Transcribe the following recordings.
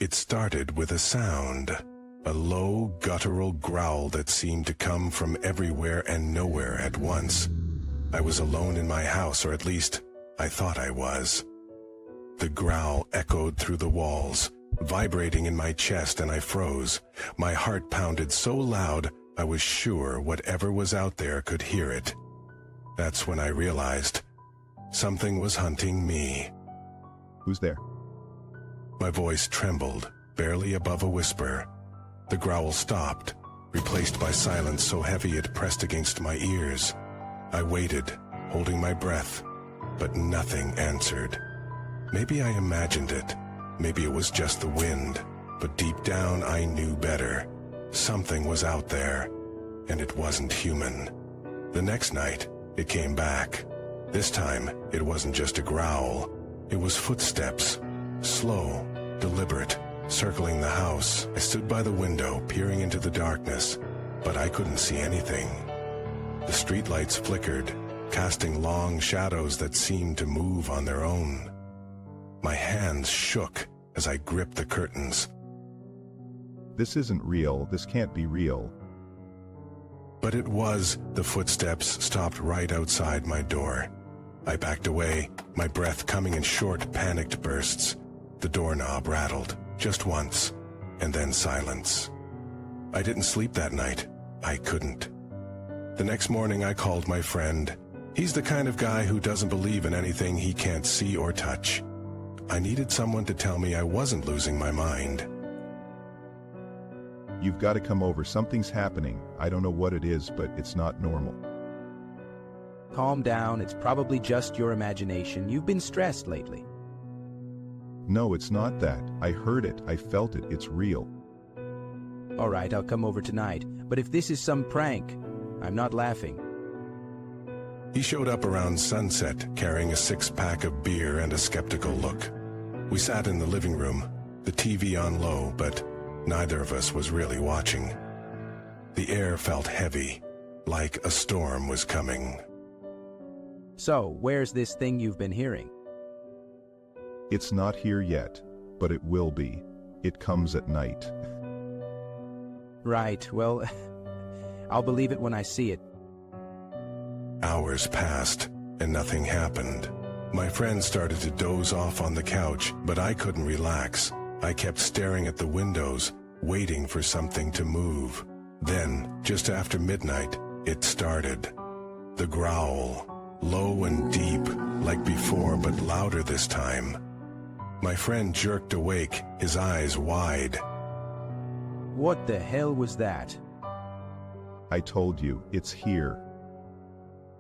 It started with a sound, a low, guttural growl that seemed to come from everywhere and nowhere at once. I was alone in my house, or at least, I thought I was. The growl echoed through the walls, vibrating in my chest, and I froze. My heart pounded so loud, I was sure whatever was out there could hear it. That's when I realized something was hunting me. Who's there? My voice trembled, barely above a whisper. The growl stopped, replaced by silence so heavy it pressed against my ears. I waited, holding my breath, but nothing answered. Maybe I imagined it. Maybe it was just the wind, but deep down I knew better. Something was out there, and it wasn't human. The next night, it came back. This time, it wasn't just a growl. It was footsteps, slow, deliberate, circling the house. I stood by the window, peering into the darkness, but I couldn't see anything. The streetlights flickered, casting long shadows that seemed to move on their own. My hands shook as I gripped the curtains. This isn't real. This can't be real. But it was. The footsteps stopped right outside my door. I backed away, my breath coming in short, panicked bursts. The doorknob rattled, just once, and then silence. I didn't sleep that night. I couldn't. The next morning I called my friend. He's the kind of guy who doesn't believe in anything he can't see or touch. I needed someone to tell me I wasn't losing my mind. You've got to come over. Something's happening. I don't know what it is, but it's not normal. Calm down. It's probably just your imagination. You've been stressed lately. No, it's not that. I heard it. I felt it. It's real. All right, I'll come over tonight. But if this is some prank, I'm not laughing. He showed up around sunset, carrying a six-pack of beer and a skeptical look. We sat in the living room, the TV on low, but neither of us was really watching. The air felt heavy, like a storm was coming. So, where's this thing you've been hearing? It's not here yet, but it will be. It comes at night. Right, well, I'll believe it when I see it. Hours passed, and nothing happened. My friend started to doze off on the couch, but I couldn't relax. I kept staring at the windows, waiting for something to move. Then, just after midnight, it started. The growl, low and deep, like before, but louder this time. My friend jerked awake, his eyes wide. What the hell was that? I told you, it's here.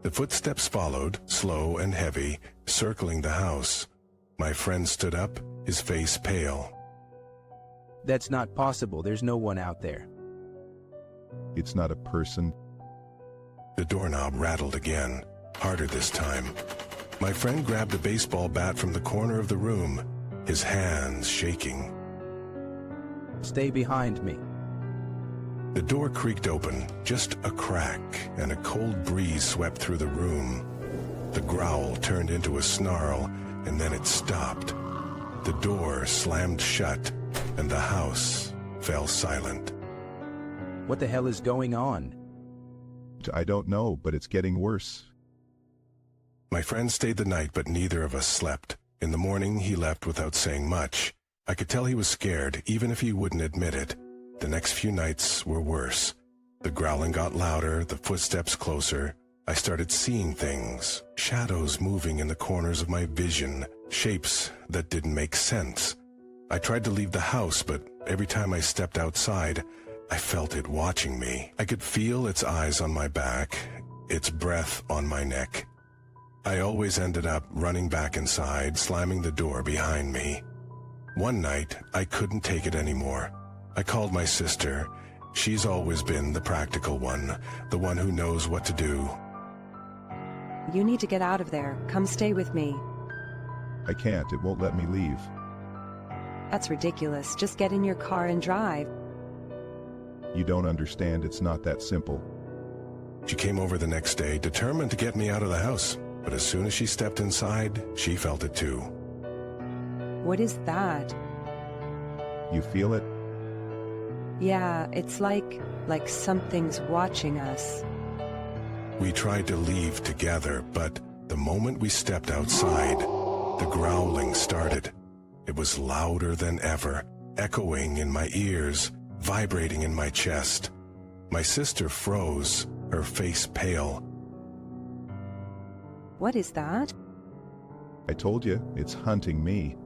The footsteps followed, slow and heavy, circling the house. My friend stood up, his face pale. That's not possible. There's no one out there. It's not a person. The doorknob rattled again, harder this time. My friend grabbed a baseball bat from the corner of the room, his hands shaking. Stay behind me. The door creaked open, just a crack, and a cold breeze swept through the room. The growl turned into a snarl, and then it stopped. The door slammed shut, and the house fell silent. What the hell is going on? I don't know, but it's getting worse. My friend stayed the night, but neither of us slept. In the morning, he left without saying much. I could tell he was scared, even if he wouldn't admit it. The next few nights were worse. The growling got louder, the footsteps closer. I started seeing things, shadows moving in the corners of my vision, shapes that didn't make sense. I tried to leave the house, but every time I stepped outside, I felt it watching me. I could feel its eyes on my back, its breath on my neck. I always ended up running back inside, slamming the door behind me. One night, I couldn't take it anymore. I called my sister. She's always been the practical one, the one who knows what to do. You need to get out of there. Come stay with me. I can't. It won't let me leave. That's ridiculous. Just get in your car and drive. You don't understand. It's not that simple. She came over the next day, determined to get me out of the house. But as soon as she stepped inside, she felt it too. What is that? You feel it? Yeah, it's like something's watching us. We tried to leave together, but the moment we stepped outside, the growling started. It was louder than ever, echoing in my ears, vibrating in my chest. My sister froze, her face pale. What is that? I told you, it's hunting me.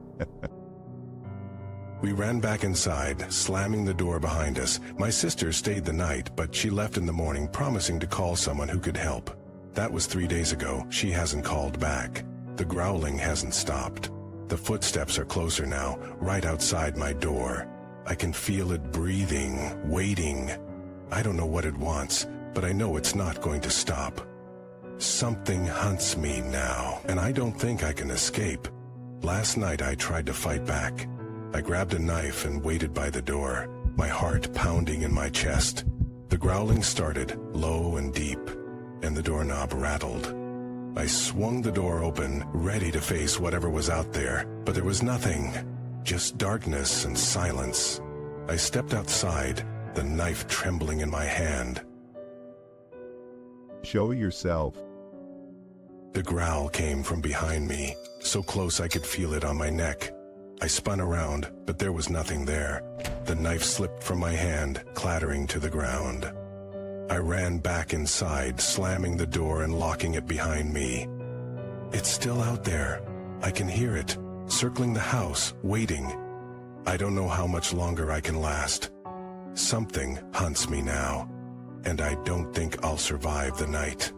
We ran back inside, slamming the door behind us. My sister stayed the night, but she left in the morning, promising to call someone who could help. That was 3 days ago. She hasn't called back. The growling hasn't stopped. The footsteps are closer now, right outside my door. I can feel it breathing, waiting. I don't know what it wants, but I know it's not going to stop. Something hunts me now, and I don't think I can escape. Last night I tried to fight back. I grabbed a knife and waited by the door, my heart pounding in my chest. The growling started, low and deep, and the doorknob rattled. I swung the door open, ready to face whatever was out there, but there was nothing, just darkness and silence. I stepped outside, the knife trembling in my hand. Show yourself. The growl came from behind me, so close I could feel it on my neck. I spun around, but there was nothing there. The knife slipped from my hand, clattering to the ground. I ran back inside, slamming the door and locking it behind me. It's still out there. I can hear it, circling the house, waiting. I don't know how much longer I can last. Something hunts me now, and I don't think I'll survive the night.